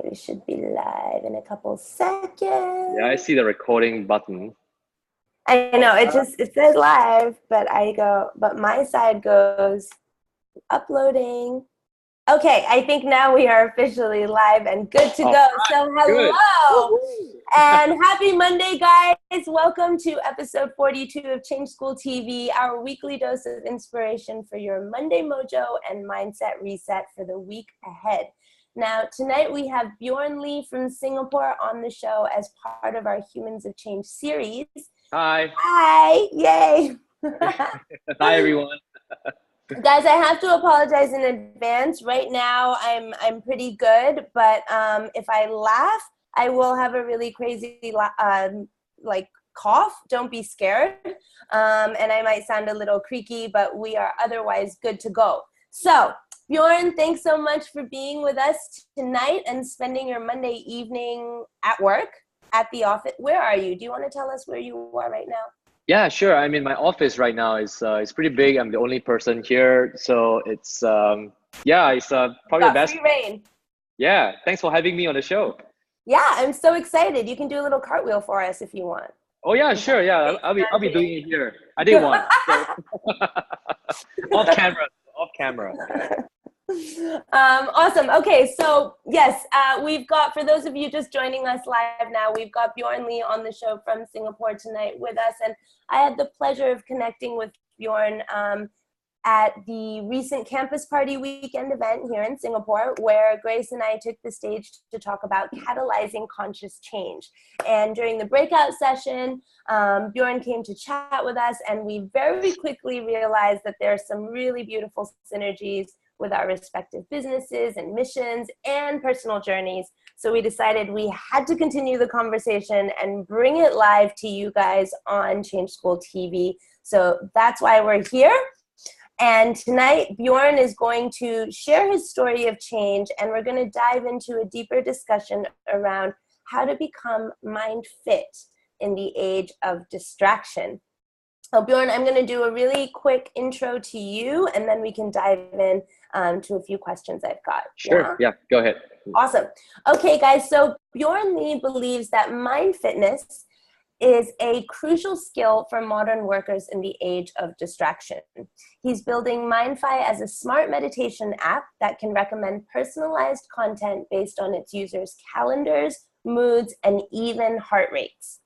We should be live in a couple seconds. Yeah, I see the recording button. I know, it says live, but my side goes uploading. Okay, I think now we are officially live and good to go. Right, So hello and happy Monday, guys. Welcome to episode 42 of Change School TV, our weekly dose of inspiration for your Monday mojo and mindset reset for the week ahead. Now, tonight we have Bjorn Lee from Singapore on the show as part of our Humans of Change series. Hi. Hi, yay. Hi, everyone. Guys, I have to apologize in advance. Right now, I'm pretty good, but if I laugh, I will have a really crazy cough. Don't be scared. And I might sound a little creaky, but we are otherwise good to go. So, Bjorn, thanks so much for being with us tonight and spending your Monday evening at work, at the office. Where are you? Do you want to tell us where you are right now? Yeah, sure. I'm in my office right now. It's pretty big. I'm the only person here, so it's probably the best. Free reign. Yeah, thanks for having me on the show. Yeah, I'm so excited. You can do a little cartwheel for us if you want. Oh yeah, sure. Yeah, I'll be doing it here. I did one. So. Off camera. Awesome. Okay, so yes, we've got, for those of you just joining us live now, we've got Bjorn Lee on the show from Singapore tonight with us, and I had the pleasure of connecting with Bjorn at the recent campus party weekend event here in Singapore, where Grace and I took the stage to talk about catalyzing conscious change. And during the breakout session, Bjorn came to chat with us, and we very quickly realized that there are some really beautiful synergies with our respective businesses and missions and personal journeys. So we decided we had to continue the conversation and bring it live to you guys on Change School TV. So that's why we're here. And tonight, Bjorn is going to share his story of change, and we're going to dive into a deeper discussion around how to become mind fit in the age of distraction. So Bjorn, I'm going to do a really quick intro to you, and then we can dive in to a few questions I've got. Sure, yeah, go ahead. Awesome. Okay, guys, so Bjorn Lee believes that mind fitness is a crucial skill for modern workers in the age of distraction. He's building MindFi as a smart meditation app that can recommend personalized content based on its users' calendars, moods, and even heart rates.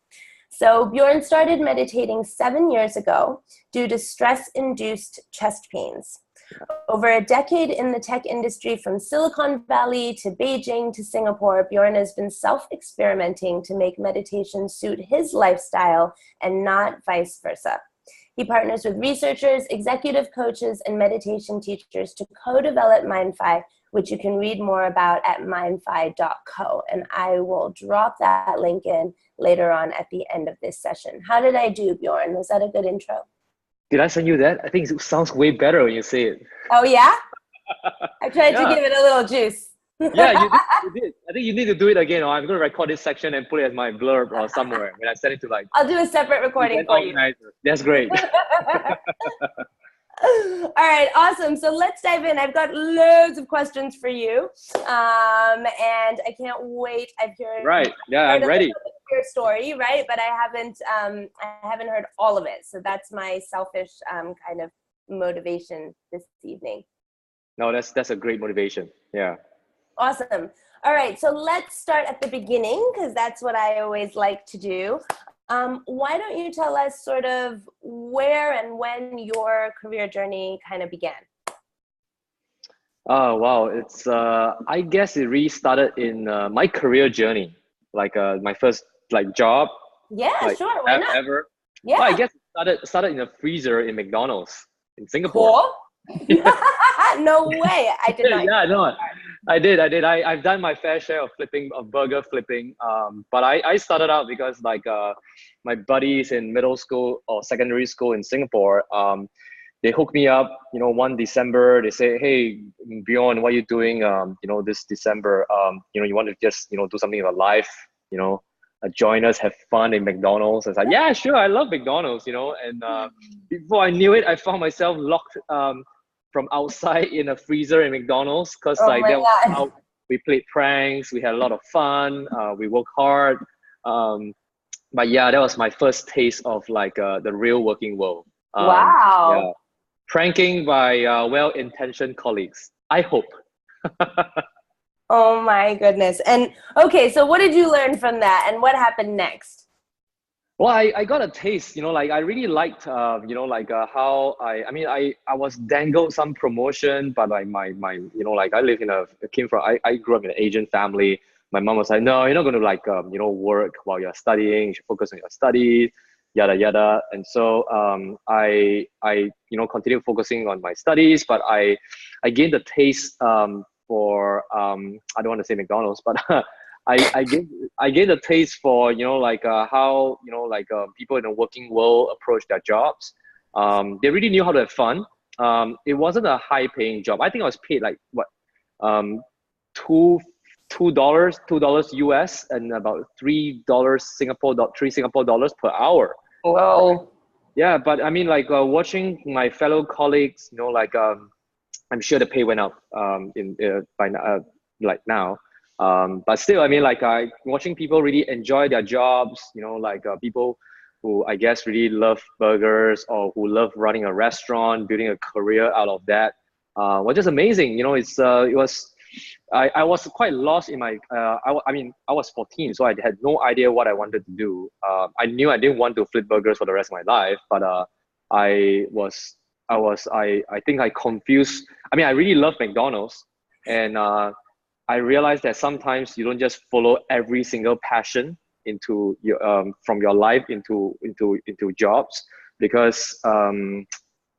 So Bjorn started meditating 7 years ago due to stress-induced chest pains. Over a decade in the tech industry, from Silicon Valley to Beijing to Singapore, Bjorn has been self-experimenting to make meditation suit his lifestyle and not vice versa. He partners with researchers, executive coaches, and meditation teachers to co-develop MindFi, which you can read more about at mindfi.co. And I will drop that link in later on at the end of this session. How did I do, Bjorn? Was that a good intro? Did I send you that? I think it sounds way better when you say it. Oh, yeah? I tried to give it a little juice. Yeah, you did. I think you need to do it again, or I'm going to record this section and put it as my blurb or somewhere when I send it to I'll do a separate recording for you. That's great. All right, awesome. So let's dive in. I've got loads of questions for you, and I can't wait. I'm ready. Your story, right? But I haven't heard all of it. So that's my selfish kind of motivation this evening. No, that's a great motivation. Yeah. Awesome. All right, so let's start at the beginning, because that's what I always like to do. Why don't you tell us sort of where and when your career journey kind of began? Oh, wow. It's, I guess it really started in my career journey, my first job. Yeah, sure. Why not? Ever. Yeah. Well, I guess it started in a freezer in McDonald's in Singapore. Cool. No way. I did not. Yeah, no, I did. I've done my fair share of burger flipping. But I started out because my buddies in middle school or secondary school in Singapore, they hooked me up, one December, they say, hey, Bjorn, what are you doing, this December? You want to just, do something in your life, join us, have fun in McDonald's. I was like, yeah, sure. I love McDonald's, and before I knew it, I found myself locked from outside in a freezer in McDonald's, because that We played pranks. We had a lot of fun. We worked hard. But yeah, that was my first taste of like the real working world. Yeah, Wow. pranking by well-intentioned colleagues. I hope. Oh my goodness. And okay, so what did you learn from that and what happened next? Well, I got a taste, like I really liked, how I was dangled some promotion, but like like I live I grew up in an Asian family. My mom was like, no, you're not going to work while you're studying. You should focus on your studies, yada, yada. And so, continued focusing on my studies, but I gained a taste, for, I don't want to say McDonald's, but I gave I get a taste for how people in the working world approach their jobs. They really knew how to have fun. It wasn't a high paying job. I think I was paid like what, um, two $2 US and about Singapore dollars per hour. Whoa. Yeah, but I mean watching my fellow colleagues, I'm sure the pay went up in by like now. But still, I mean, I watching people really enjoy their jobs. People who I guess really love burgers or who love running a restaurant, building a career out of that. Was just amazing. It was. I was quite lost in my. I was 14, so I had no idea what I wanted to do. I knew I didn't want to flip burgers for the rest of my life, but I was. I think I confused. I mean, I really love McDonald's, and I realized that sometimes you don't just follow every single passion into your from your life into jobs, because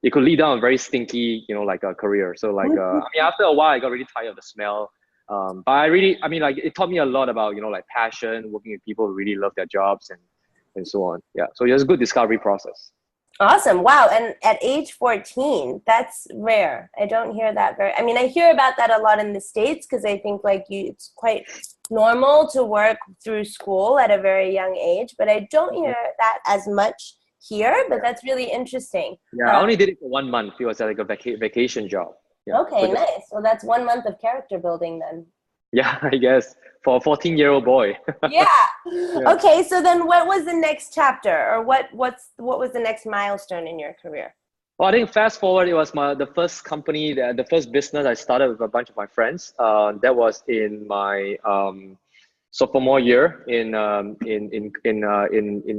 it could lead down a very stinky a career. So after a while I got really tired of the smell. But it taught me a lot about passion, working with people who really love their jobs and so on. Yeah, so it was a good discovery process. Awesome. Wow. And at age 14, that's rare. I don't hear that I mean, I hear about that a lot in the States because I think it's quite normal to work through school at a very young age, but I don't hear that as much here, but that's really interesting. Yeah, I only did it for 1 month. It was like a vacation job. Yeah. Okay, nice. Well, that's 1 month of character building then. Yeah, I guess for a 14-year-old boy. Yeah. Yeah. Okay, so then what was the next chapter, or what was the next milestone in your career? Well, I think fast forward, it was the first company, the first business I started with a bunch of my friends. That was in my sophomore year in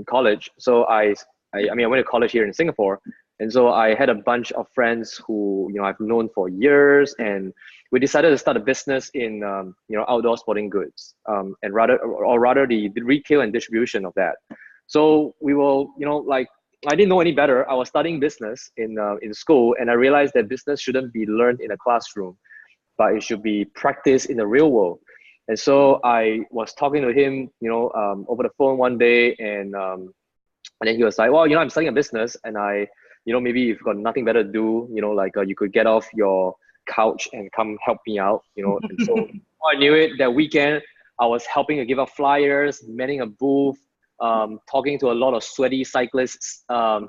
college. So I went to college here in Singapore, and so I had a bunch of friends who I've known for years, and we decided to start a business in outdoor sporting goods, and rather the retail and distribution of that. So we will I didn't know any better. I was studying business in school, and I realized that business shouldn't be learned in a classroom, but it should be practiced in the real world. And so I was talking to him, over the phone one day, and then he was like, "Well, I'm starting a business, and maybe you've got nothing better to do, you could get off your couch and come help me out, And so before I knew it, that weekend, I was helping to give out flyers, manning a booth, talking to a lot of sweaty cyclists, at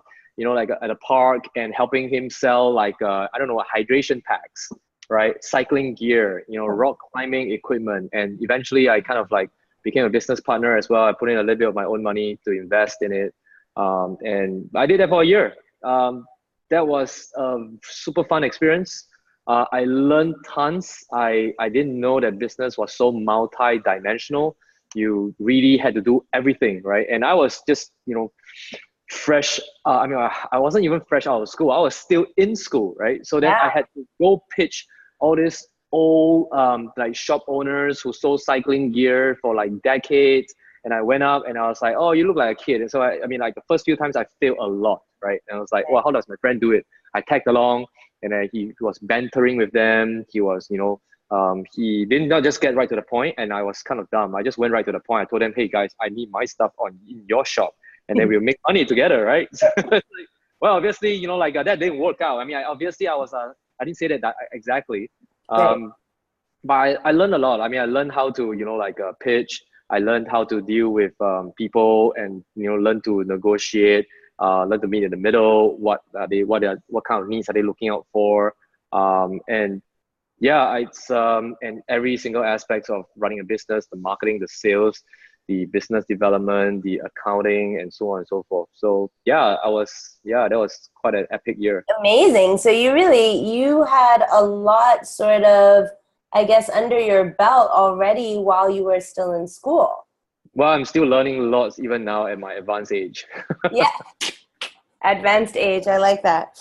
a park, and helping him sell hydration packs, right? Cycling gear, rock climbing equipment. And eventually I kind of became a business partner as well. I put in a little bit of my own money to invest in it. And I did that for a year. That was a super fun experience. I learned tons. I didn't know that business was so multi-dimensional. You really had to do everything, right? And I was just, fresh. I wasn't even fresh out of school. I was still in school, right? So then I had to go pitch all this old shop owners who sold cycling gear for decades. And I went up and I was like, "Oh, you look like a kid." And so the first few times I failed a lot, right? And I was like, "Well, how does my friend do it?" I tagged along, and he was bantering with them. He was, he did not just get right to the point, and I was kind of dumb. I just went right to the point. I told them, "Hey guys, I need my stuff in your shop, and then we'll make money together, right?" Well, obviously, that didn't work out. I mean, I didn't say that exactly, but I learned a lot. I mean, I learned how to, pitch. I learned how to deal with people, and learn to negotiate. Learn to meet in the middle. What kind of needs are they looking out for? And Yeah, it's and every single aspect of running a business, the marketing, the sales, the business development, the accounting, and so on and so forth. So yeah, that was quite an epic year. Amazing. So you had a lot sort of, I guess, under your belt already while you were still in school. Well, I'm still learning lots even now at my advanced age. Yeah. Advanced age. I like that.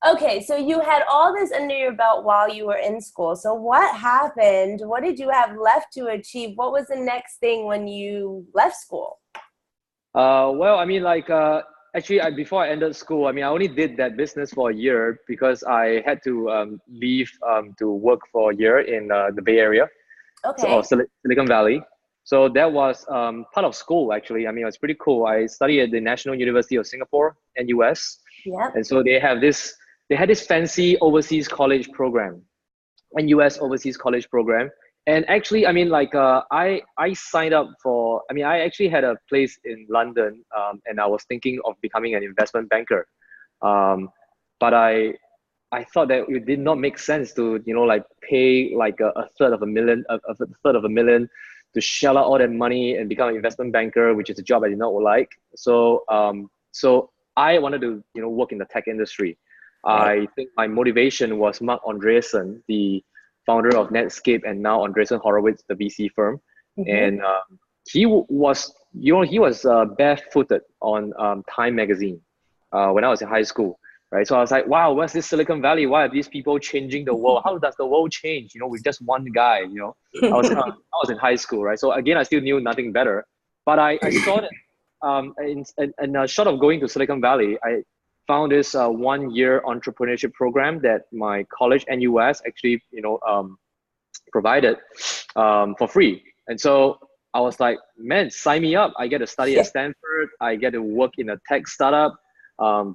Okay, so you had all this under your belt while you were in school. So what happened? What did you have left to achieve? What was the next thing when you left school? Well, I mean, actually, before I ended school, I mean, I only did that business for a year because I had to leave to work for a year in the Bay Area, or Okay. Silicon Valley. So that was part of school, actually. I mean, it was pretty cool. I studied at the National University of Singapore, NUS. Yep. And so they had this fancy overseas college program, NUS overseas college program. And actually, I mean, I signed up for, I mean, I actually had a place in London, and I was thinking of becoming an investment banker. Um, but I thought that it did not make sense to, like pay like a third of a million, a third of a million to shell out all that money and become an investment banker, which is a job I did not like. So I wanted to, work in the tech industry. Right. I think my motivation was Mark Andreessen, the founder of Netscape, and now Andreessen Horowitz, the VC firm. Mm-hmm. And he was barefooted on Time magazine when I was in high school, right? So I was like, wow, what's this Silicon Valley? Why are these people changing the world? How does the world change? With just one guy. I was in high school, right? So again, I still knew nothing better, but I saw that short of going to Silicon Valley, I found this 1 year entrepreneurship program that my college NUS actually provided for free. And so I was like, man, sign me up. I get to study at Stanford. I get to work in a tech startup.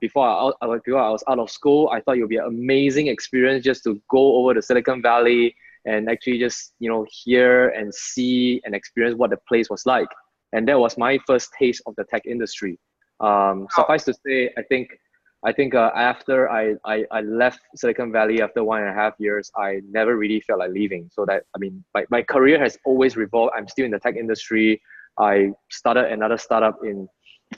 Before I was out of school, I thought it would be an amazing experience just to go over to Silicon Valley and actually just hear and see and experience what the place was like. And that was my first taste of the tech industry. Suffice to say, I think after I left Silicon Valley after 1.5 years, I never really felt like leaving. So that, I mean, my career has always revolved. I'm still in the tech industry. I started another startup in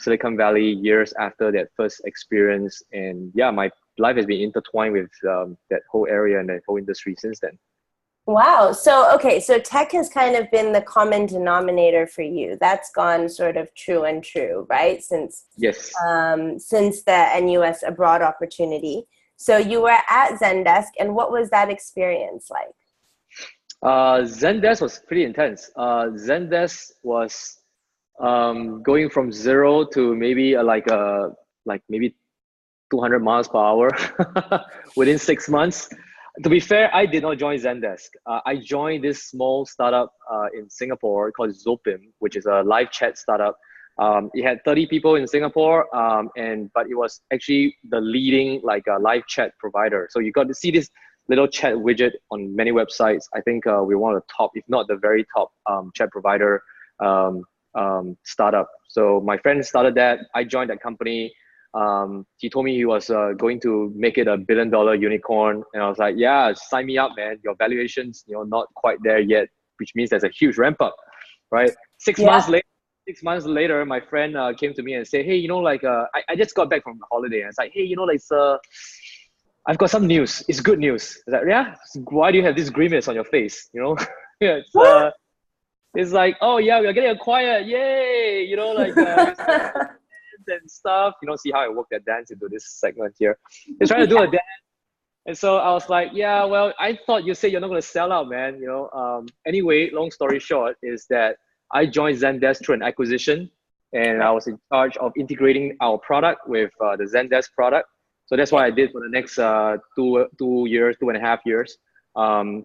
Silicon Valley years after that first experience. And yeah, my life has been intertwined with that whole area and that whole industry since then. Wow. So, okay. So tech has kind of been the common denominator for you. That's gone sort of true and true, right? Yes. Since the NUS abroad opportunity. So you were at Zendesk, and what was that experience like? Zendesk was pretty intense. Zendesk was going from zero to maybe maybe 200 miles per hour within 6 months. To be fair, I did not join Zendesk. I joined this small startup in Singapore called Zopim, which is a live chat startup. It had 30 people in Singapore, but it was actually the leading live chat provider. So you got to see this little chat widget on many websites. I think we're one of the top, if not the very top, chat provider startup. So my friend started that. I joined that company. He told me he was going to make it $1 billion unicorn, and I was like, yeah, sign me up, man. Your valuation's not quite there yet, which means there's a huge ramp up, right? 6 months later, my friend came to me and said, hey, I just got back from holiday, and it's like, hey, I've got some news. It's good news. It's like, yeah, why do you have this grimace on your face? Yeah, it's like, oh yeah, we're getting acquired, yay! And stuff. See how I work that dance into this segment here. They're trying to do a dance. And so I was like, yeah, well, I thought you said you're not going to sell out, man. Anyway, long story short is that I joined Zendesk through an acquisition, and I was in charge of integrating our product with the Zendesk product. So that's what I did for the next 2.5 years. And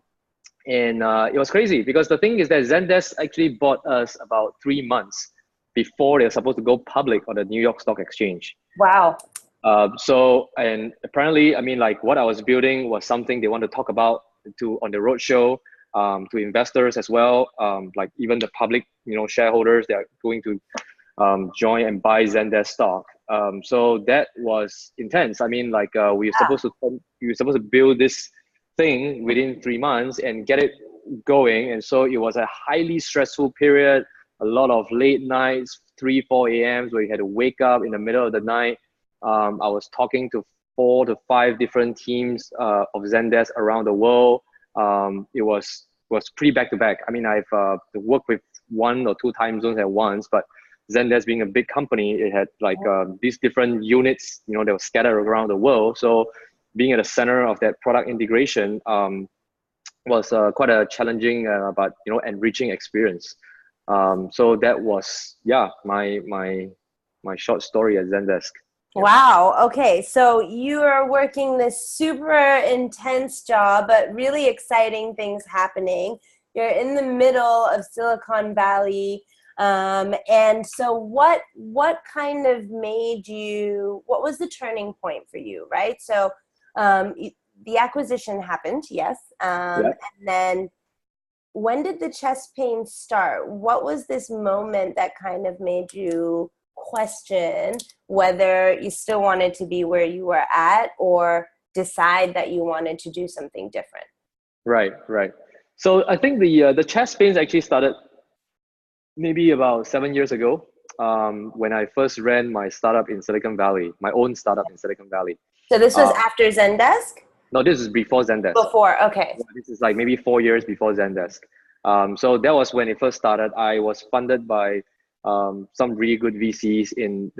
it was crazy because the thing is that Zendesk actually bought us about 3 months before they're supposed to go public on the New York Stock Exchange. Wow. And apparently, I mean, what I was building was something they want to talk about on the roadshow, to investors as well. Even the public, shareholders, they are going to join and buy Zendesk stock. So that was intense. I mean, like we were supposed to build this thing within 3 months and get it going. And so it was a highly stressful period, a lot of late nights, 3, 4 a.m. where you had to wake up in the middle of the night. I was talking to 4 to 5 different teams of Zendesk around the world. It was pretty back to back. I mean, I've worked with 1 or 2 time zones at once, but Zendesk being a big company, it had like these different units, you know, that were scattered around the world. So being at the center of that product integration was quite a challenging but you know, enriching experience. So that was my short story at Zendesk. Wow. Okay. So you are working this super intense job, but really exciting things happening. You're in the middle of Silicon Valley. And so what kind of made you, what was the turning point for you, right? So the acquisition happened, yes. And then when did the chest pain start? What was this moment that kind of made you question whether you still wanted to be where you were at or decide that you wanted to do something different? Right. So I think the chest pains actually started maybe about 7 years ago, when I first ran my startup in Silicon Valley, my own startup in Silicon Valley. So this was after Zendesk? No, this is before Zendesk. Before, okay. This is like maybe 4 years before Zendesk. So that was when it first started. I was funded by some really good VCs in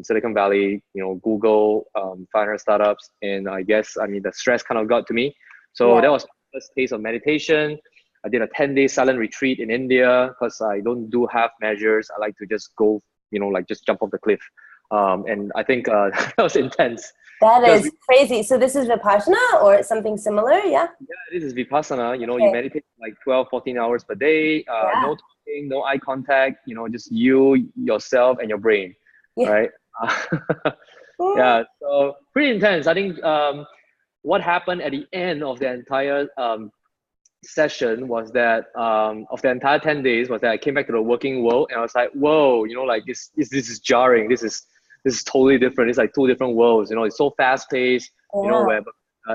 Silicon Valley, you know, Google, 500 startups. And I guess, I mean, the stress kind of got to me. So that was my first taste of meditation. I did a 10-day silent retreat in India because I don't do half measures. I like to just go, you know, like just jump off the cliff. And I think that was intense. That is crazy. So this is Vipassana or something similar, yeah? Yeah, this is Vipassana. You know, you meditate like 12, 14 hours per day, no talking, no eye contact, you know, just you, yourself, and your brain, right? Yeah, so pretty intense. I think what happened at the end of the entire session was that of the entire 10 days was that I came back to the working world and I was like, whoa, you know, like this is jarring. This is totally different. It's like 2 different worlds. You know, it's so fast paced. You know, where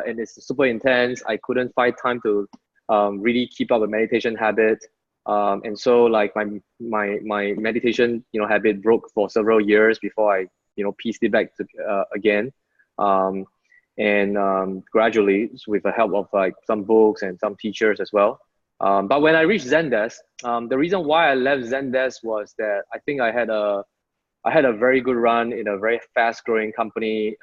and it's super intense. I couldn't find time to really keep up a meditation habit. And so like my meditation, you know, habit broke for several years before I, you know, pieced it back to, again. And gradually, with the help of like some books and some teachers as well. But when I reached Zendesk, the reason why I left Zendesk was that I think I had a very good run in a very fast-growing company.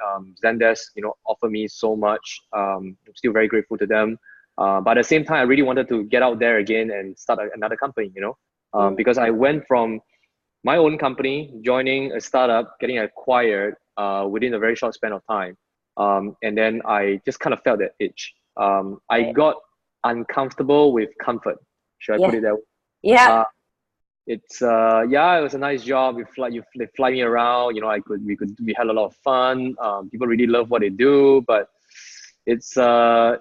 Zendesk, you know, offered me so much. I'm still very grateful to them. But at the same time, I really wanted to get out there again and start another company, you know, because I went from my own company, joining a startup, getting acquired within a very short span of time. And then I just kind of felt that itch. I got uncomfortable with comfort. Should I put it that way? Yeah. It's it was a nice job. They fly me around. You know, we had a lot of fun. People really love what they do, but it's I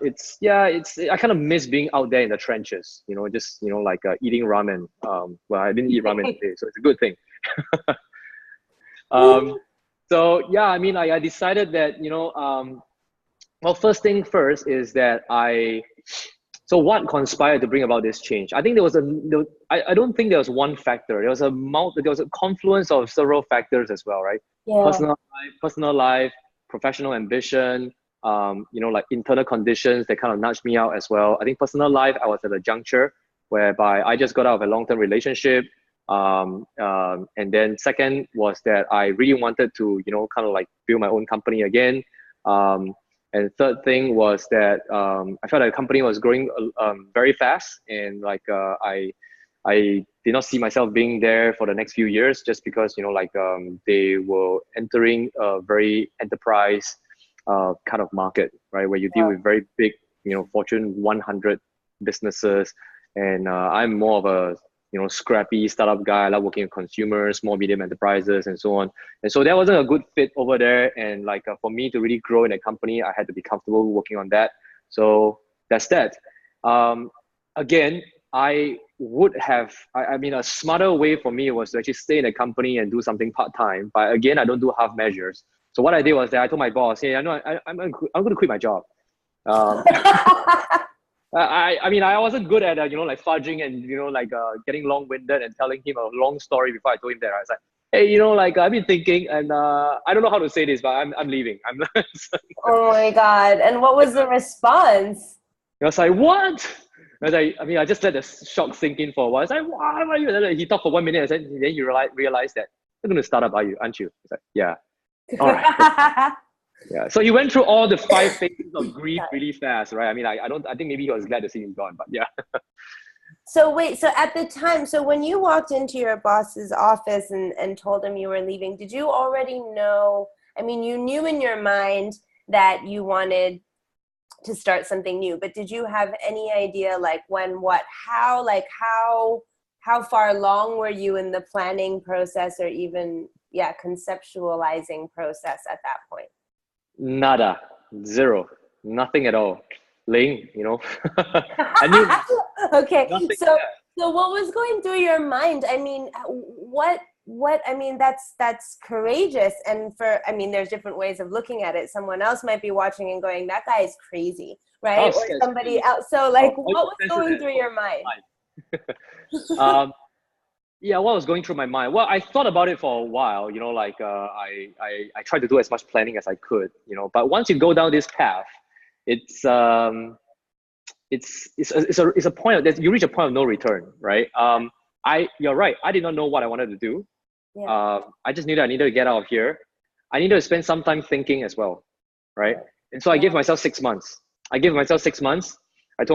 kind of miss being out there in the trenches. You know, just, you know, like eating ramen. Well, I didn't eat ramen today, so it's a good thing. So yeah, I mean, I decided that, you know, well, first thing first is that so what conspired to bring about this change? I think I don't think there was one factor. There was a confluence of several factors as well, right? Yeah. Personal life, professional ambition, you know, like internal conditions that kind of nudged me out as well. I think personal life, I was at a juncture whereby I just got out of a long-term relationship. And then second was that I really wanted to, you know, kind of like build my own company again. And third thing was that I felt like the company was growing very fast, and like I did not see myself being there for the next few years, just because, you know, like they were entering a very enterprise kind of market, right, where you deal with very big, you know, Fortune 100 businesses, and I'm more of a, you know, scrappy startup guy. I like working with consumers, small, medium enterprises, and so on. And so that wasn't a good fit over there. And like for me to really grow in a company, I had to be comfortable working on that. So that's that. Again, I would have, I mean, a smarter way for me was to actually stay in a company and do something part-time. But again, I don't do half measures. So what I did was that I told my boss, hey, I'm going to quit my job. Um, I mean, I wasn't good at, like fudging and, getting long-winded and telling him a long story before I told him that. I was like, hey, I've been thinking and I don't know how to say this, but I'm leaving. Oh my God. And what was the response? I was like, what? I just let the shock sink in for a while. I was like, why are you? And then he talked for 1 minute. I said, then you realize that you're going to start up, aren't you? He's like, yeah. All right. Yeah. So he went through all the 5 phases of grief really fast, right? I mean, I think maybe he was glad to see him gone, but yeah. So wait, so at the time, so when you walked into your boss's office and told him you were leaving, did you already know, I mean, you knew in your mind that you wanted to start something new, but did you have any idea like when, what, how, like how far along were you in the planning process or even, conceptualizing process at that point? Nada, zero, nothing at all. Ling, I knew. Okay, nothing, so what was going through your mind? I mean, what I mean, that's courageous. And there's different ways of looking at it. Someone else might be watching and going, that guy is crazy, right? Or somebody else. So like, what was going through your mind? What was going through my mind? Well, I thought about it for a while, I tried to do as much planning as I could, but once you go down this path, it's a point that you reach a point of no return, right? You're right. I did not know what I wanted to do. Yeah. I just knew that I needed to get out of here. I needed to spend some time thinking as well, right? And so I gave myself 6 months. I told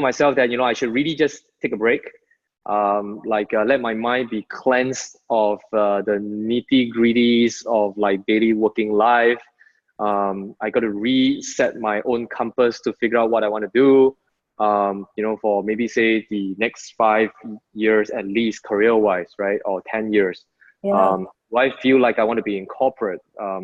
myself that, I should really just take a break. Let my mind be cleansed of the nitty gritties of like daily working life. I got to reset my own compass to figure out what I want to do. For maybe say the next 5 years at least career-wise, right? Or 10 years. Yeah. Do I feel like I want to be in corporate?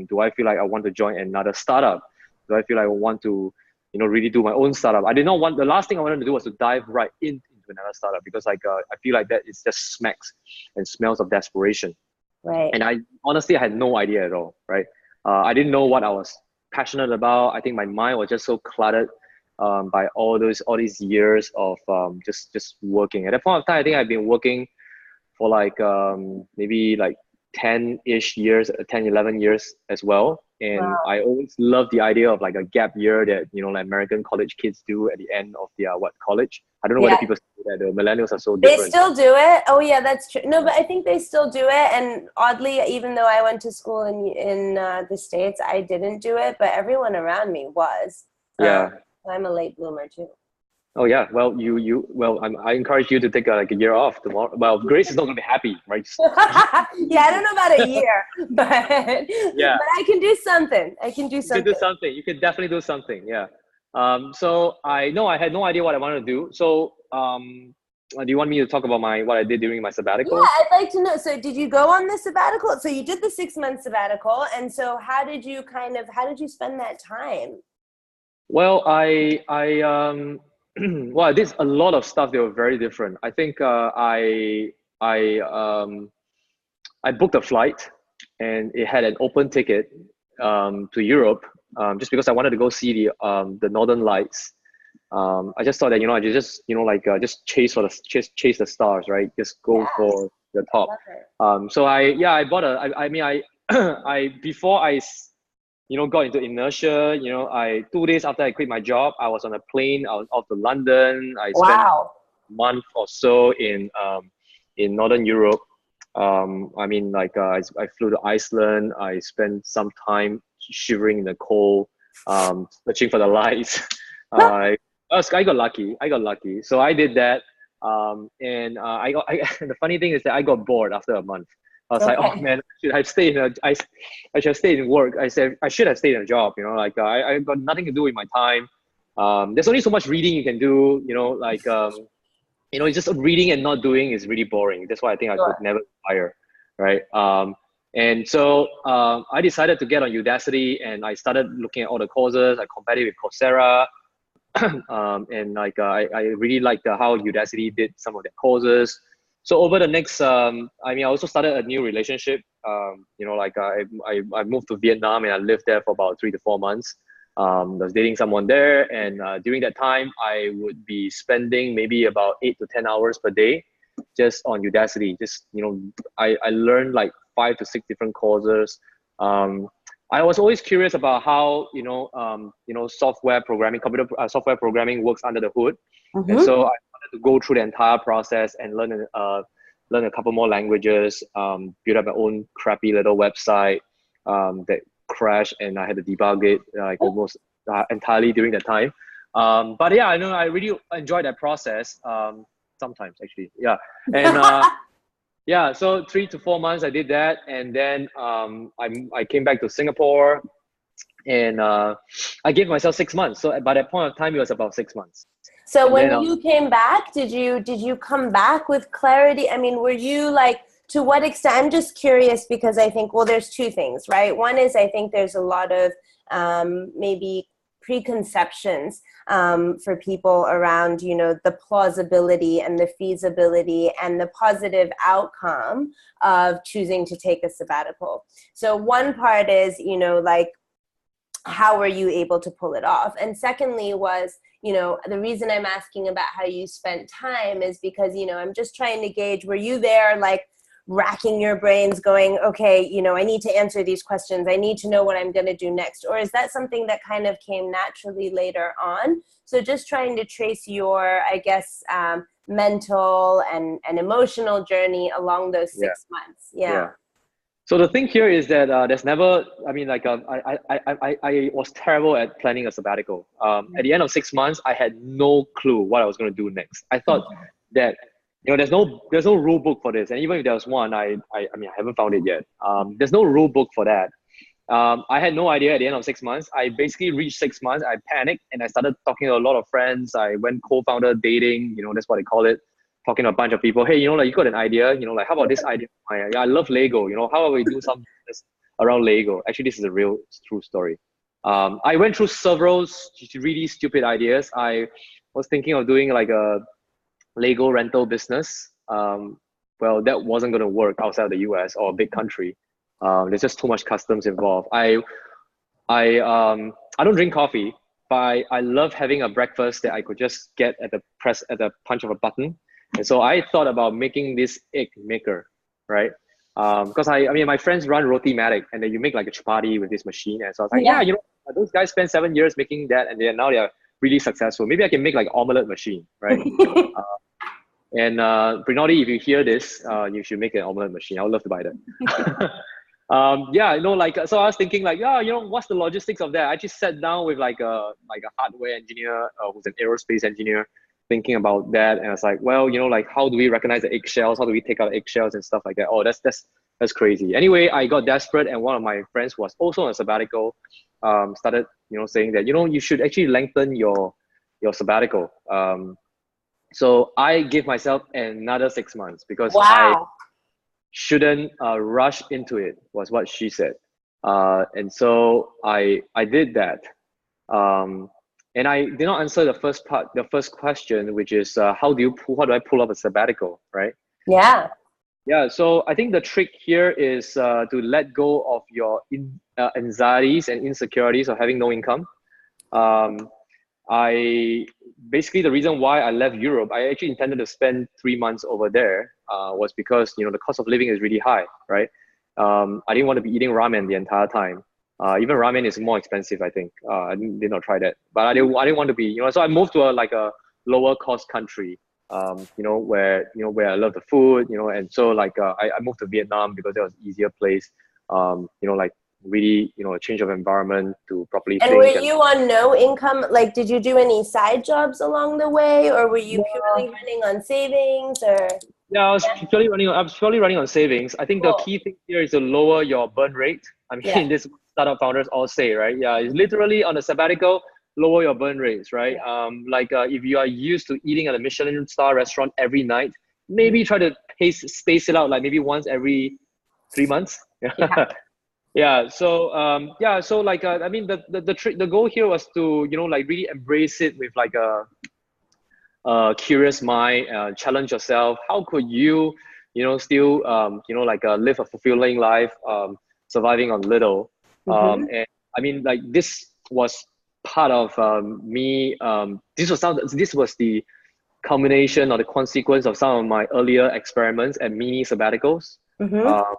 Do I feel like I want to join another startup? Do I feel like I want to, really do my own startup? The last thing I wanted to do was to dive right into another startup because I feel like that is just smacks and smells of desperation. Right. And I honestly had no idea at all, right? I didn't know what I was passionate about. I think my mind was just so cluttered by all these years of just working. At that point of time, I think I've been working for like maybe like 10-ish years, 10, 11 years as well. And wow. I always loved the idea of like a gap year that, like American college kids do at the end of their college. I don't know whether people do that. The millennials are so different. They still do it. Oh yeah, that's true. No, but I think they still do it. And oddly, even though I went to school in the States, I didn't do it, but everyone around me was. Yeah. I'm a late bloomer too. Oh yeah, well I encourage you to take a year off tomorrow. Well, Grace is not gonna be happy, right? Yeah, I don't know about a year, but yeah, but I can do something. You can definitely do something. Yeah. So I had no idea what I wanted to do. So do you want me to talk about what I did during my sabbatical? Yeah, I'd like to know. So did you go on the sabbatical? So you did the 6-month sabbatical, and so how did you spend that time? Well, well, I did a lot of stuff that were very different. I think I booked a flight, and it had an open ticket to Europe, just because I wanted to go see the Northern Lights. I just thought that I just just chase the stars, right? Just go for the top. So I bought I before I got into inertia. 2 days after I quit my job, I was on a plane. I was off to London. I spent a month or so in Northern Europe. I flew to Iceland. I spent some time shivering in the cold, searching for the lights. I got lucky. So I did that. The funny thing is that I got bored after a month. I was like, oh man, I should have stayed in work. I said, I should have stayed in a job, I got nothing to do with my time. There's only so much reading you can do, it's just reading and not doing is really boring. That's why I think I could never retire, right? And so I decided to get on Udacity and I started looking at all the courses. I compared it with Coursera. And like I really liked how Udacity did some of their courses. So over the next, I mean, I also started a new relationship. You know, like I moved to Vietnam and I lived there for about 3 to 4 months. I was dating someone there, and during that time, I would be spending maybe about 8 to 10 hours per day just on Udacity. Just, you know, I learned like 5 to 6 different courses. I was always curious about how, software programming, computer software programming works under the hood. And so I wanted to go through the entire process and learn a couple more languages, build up my own crappy little website that crashed, and I had to debug it like almost entirely during that time. But yeah, I know I really enjoyed that process. Sometimes actually, yeah. And yeah, so 3 to 4 months I did that, and then I came back to Singapore, and I gave myself 6 months. So by that point of time, it was about 6 months. So And when then, you came back, did you come back with clarity? I mean, were you like, to what extent? I'm just curious because I think, well, there's two things, right? One is I think there's a lot of maybe preconceptions for people around, you know, the plausibility and the feasibility and the positive outcome of choosing to take a sabbatical. So one part is, you know, like, how were you able to pull it off? And secondly was, you know, the reason I'm asking about how you spent time is because, you know, I'm just trying to gauge, were you there like racking your brains going, okay, you know, I need to answer these questions. I need to know what I'm going to do next. Or is that something that kind of came naturally later on? So just trying to trace your, I guess, mental and emotional journey along those 6 months. Yeah. So the thing here is that there's never, I mean, like I was terrible at planning a sabbatical. At the end of 6 months, I had no clue what I was going to do next. I thought that, you know, there's no rule book for this, and even if there was one, I mean, I haven't found it yet. There's no rule book for that. I had no idea at the end of 6 months. I basically reached 6 months. I panicked and I started talking to a lot of friends. I went co-founder dating. You know, that's what they call it. Talking to a bunch of people. Hey, you know, like, you got an idea? You know, like, how about this idea? I love Lego. You know, how about we do some business around Lego? Actually, this is a real true story. I went through several really stupid ideas. I was thinking of doing like a Lego rental business. Well, that wasn't going to work outside of the US or a big country. There's just too much customs involved. I don't drink coffee, but I love having a breakfast that I could just get at the punch of a button. And so I thought about making this egg maker, right? Because I mean, my friends run Roti-Matic, and then you make like a chapati with this machine. And so I was like, yeah, you know, those guys spent 7 years making that, and now they are really successful. Maybe I can make like an omelette machine, right? And Brinodi, if you hear this, you should make an omelette machine. I would love to buy that. Yeah, you know, like, so I was thinking like, yeah, you know, what's the logistics of that? I just sat down with like a hardware engineer who's an aerospace engineer, thinking about that. And I was like, well, you know, like, how do we recognize the eggshells? How do we take out eggshells and stuff like that? Oh, that's crazy. Anyway, I got desperate, and one of my friends who was also on a sabbatical started, you know, saying that, you know, you should actually lengthen your sabbatical. So I gave myself another 6 months because I shouldn't rush into it, was what she said. And so I did that. And I did not answer the first question, which is how do I pull off a sabbatical, right? Yeah. So I think the trick here is to let go of your anxieties and insecurities of having no income. Basically the reason why I left Europe, I actually intended to spend 3 months over there, was because, you know, the cost of living is really high, right? I didn't want to be eating ramen the entire time. Even ramen is more expensive, I think. I did not try that, but I didn't want to be, you know. So I moved to a lower cost country, you know, where I love the food, you know. And so like I moved to Vietnam because it was an easier place, you know, like really, you know, a change of environment to properly think. And were you on no income? Like, did you do any side jobs along the way, or were you purely running on savings? Or yeah, I was purely running on savings. I think the key thing here is to lower your burn rate. I mean, this startup founders all say, right? Yeah, it's literally on a sabbatical, lower your burn rates, right? If you are used to eating at a Michelin star restaurant every night, maybe try to space it out, like maybe once every 3 months. Yeah. So So like I mean, the goal here was to like really embrace it with like a curious mind, challenge yourself. How could you still like live a fulfilling life, surviving on little. Mm-hmm. And I mean, like this was part of me. This was the culmination or the consequence of some of my earlier experiments and mini sabbaticals. Mm-hmm. Uh,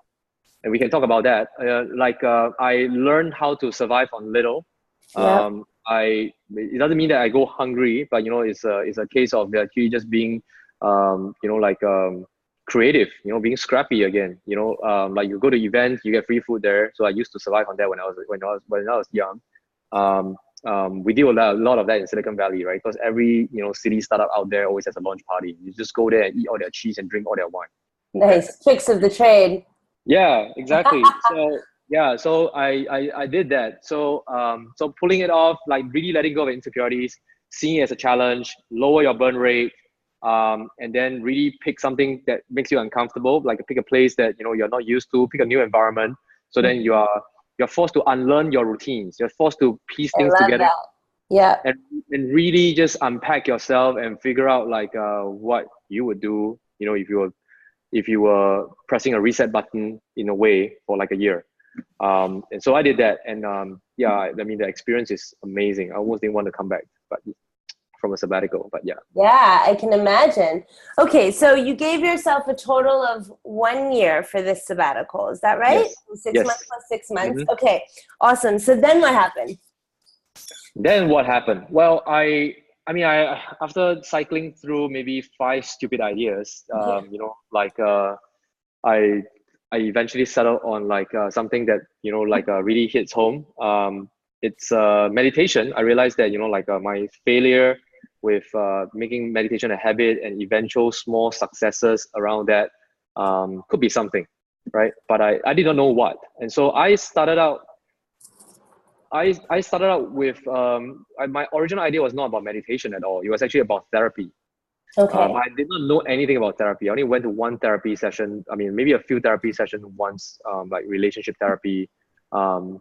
and we can talk about that. I learned how to survive on little. Yep. It doesn't mean that I go hungry, but it's a case of actually just being creative, being scrappy again. Like you go to events, you get free food there. So I used to survive on that when I was young. Um, we do a lot of that in Silicon Valley, right? Because every city startup out there always has a launch party. You just go there and eat all their cheese and drink all their wine. Nice. Tricks of the trade. Yeah, exactly. So yeah, so I did that. So pulling it off, like really letting go of insecurities, seeing it as a challenge, lower your burn rate, and then really pick something that makes you uncomfortable, like pick a place that you're not used to, pick a new environment. So then you're forced to unlearn your routines. You're forced to piece I things love together that. Yeah. and really just unpack yourself and figure out like what you would do, if you were pressing a reset button in a way for like a year. And so I did that. And yeah, I mean, the experience is amazing. I almost didn't want to come back, but from a sabbatical, but yeah. Yeah, I can imagine. Okay, so you gave yourself a total of 1 year for this sabbatical. Is that right? Yes. 6 months Yes. plus 6 months. Hmm. Okay, awesome. So then what happened? Then what happened? Well, I after cycling through maybe five stupid ideas, Yeah. I I eventually settled on like something that really hits home. It's meditation. I realized that my failure with making meditation a habit and eventual small successes around that could be something, right? But I did not know what, and so I started out with my original idea was not about meditation at all. It was actually about therapy. Okay. I did not know anything about therapy. I only went to one therapy session. I mean, maybe a few therapy sessions once, like relationship therapy. Um,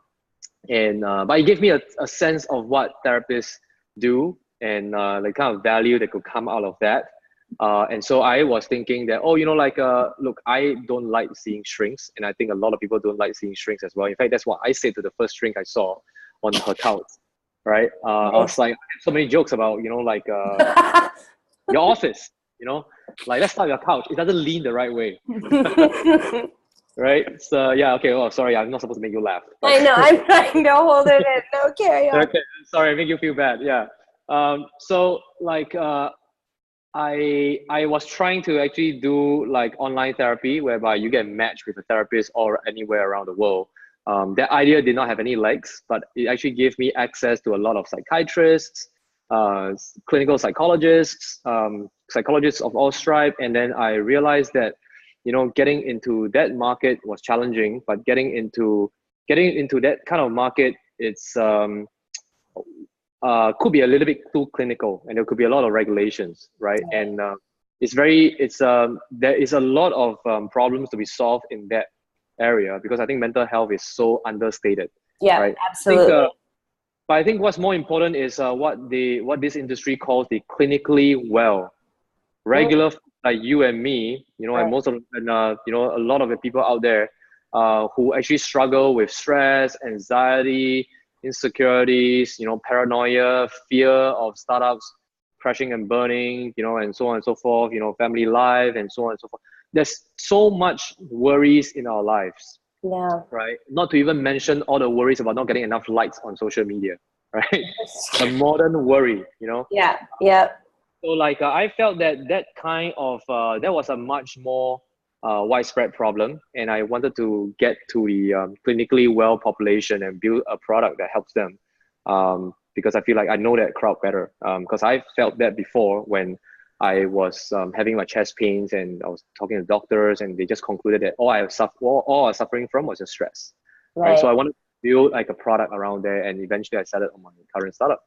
and But it gave me a sense of what therapists do and the kind of value that could come out of that. And so I was thinking that, look, I don't like seeing shrinks. And I think a lot of people don't like seeing shrinks as well. In fact, that's what I said to the first shrink I saw on her couch, right? I was Nice. like, I have so many jokes about, your office, like let's start your couch. It doesn't lean the right way, right? So yeah, okay. Oh, sorry, I'm not supposed to make you laugh, but I know, I'm trying to hold it in. No, carry on. okay, sorry, I make you feel bad. Yeah. So like I was trying to actually do like online therapy whereby you get matched with a therapist or anywhere around the world. That idea did not have any legs, but it actually gave me access to a lot of psychiatrists, clinical psychologists, psychologists of all stripe. And then I realized that, getting into that market was challenging, but getting into that kind of market, it's could be a little bit too clinical, and there could be a lot of regulations, right? And there is a lot of problems to be solved in that area because I think mental health is so understated, Yeah, right? absolutely. But I think what's more important is what this industry calls the clinically well, Mm, regular like you and me, and right. a lot of the people out there who actually struggle with stress, anxiety, insecurities, paranoia, fear of startups crashing and burning, and so on and so forth, family life and so on and so forth. There's so much worries in our lives, Yeah. right? Not to even mention all the worries about not getting enough likes on social media, right? The modern worry, Yeah. Yeah. So like I felt that kind of that was a much more widespread problem, and I wanted to get to the clinically well population and build a product that helps them, because I feel like I know that crowd better. Because I felt that before when I was having my chest pains and I was talking to doctors, and they just concluded that all I was suffering from was just stress, right? Right. So I wanted to build like a product around there, and eventually I started on my current startup.